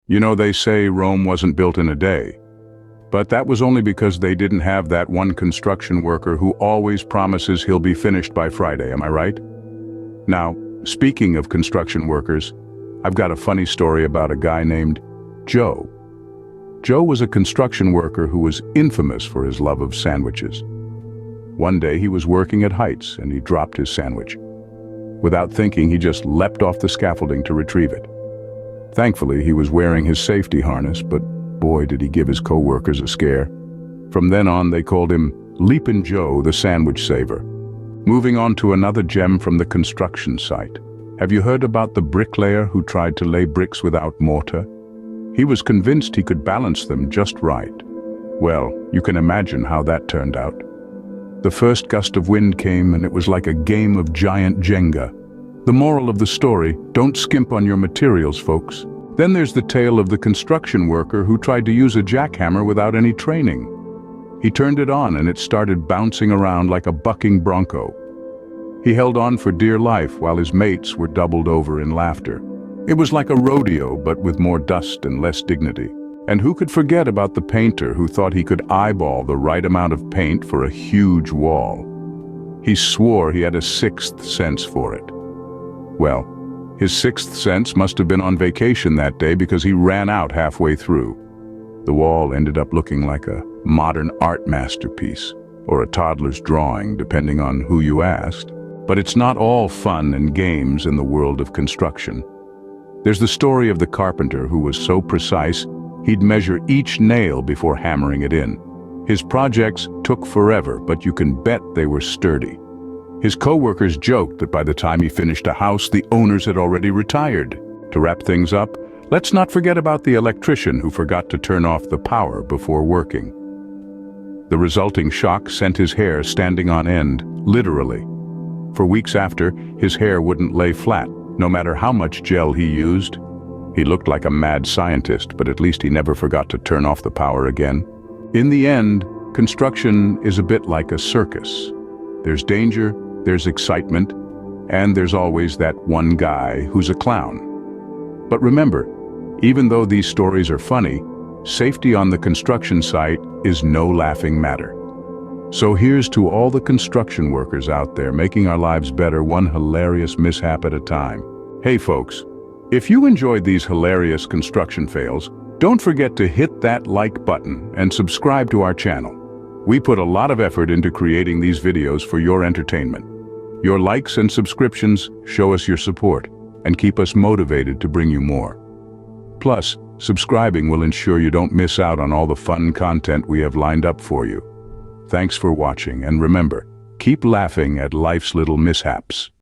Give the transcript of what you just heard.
You know, they say Rome wasn't built in a day. But that was only because they didn't have that one construction worker who always promises he'll be finished by Friday, am I right? Now, speaking of construction workers, I've got a funny story about a guy named Joe. Joe was a construction worker who was infamous for his love of sandwiches. One day he was working at Heights and he dropped his sandwich. Without thinking, he just leapt off the scaffolding to retrieve it. Thankfully, he was wearing his safety harness, but boy did he give his co-workers a scare. From then on, they called him Leapin' Joe, the sandwich saver. Moving on to another gem from the construction site. Have you heard about the bricklayer who tried to lay bricks without mortar? He was convinced he could balance them just right. Well, you can imagine how that turned out. The first gust of wind came and it was like a game of giant Jenga. The moral of the story, don't skimp on your materials, folks. Then there's the tale of the construction worker who tried to use a jackhammer without any training. He turned it on and it started bouncing around like a bucking bronco. He held on for dear life while his mates were doubled over in laughter. It was like a rodeo, but with more dust and less dignity. And who could forget about the painter who thought he could eyeball the right amount of paint for a huge wall? He swore he had a sixth sense for it. Well, his sixth sense must have been on vacation that day because he ran out halfway through. The wall ended up looking like a modern art masterpiece, or a toddler's drawing, depending on who you asked. But it's not all fun and games in the world of construction. There's the story of the carpenter who was so precise, he'd measure each nail before hammering it in. His projects took forever, but you can bet they were sturdy. His co-workers joked that by the time he finished a house, the owners had already retired. To wrap things up, let's not forget about the electrician who forgot to turn off the power before working. The resulting shock sent his hair standing on end, literally. For weeks after, his hair wouldn't lay flat, no matter how much gel he used. He looked like a mad scientist, but at least he never forgot to turn off the power again. In the end, construction is a bit like a circus. There's danger, there's excitement, and there's always that one guy who's a clown. But remember, even though these stories are funny, safety on the construction site is no laughing matter. So here's to all the construction workers out there making our lives better one hilarious mishap at a time. Hey folks, if you enjoyed these hilarious construction fails, don't forget to hit that like button and subscribe to our channel. We put a lot of effort into creating these videos for your entertainment. Your likes and subscriptions show us your support and keep us motivated to bring you more. Plus, subscribing will ensure you don't miss out on all the fun content we have lined up for you. Thanks for watching, and remember, keep laughing at life's little mishaps.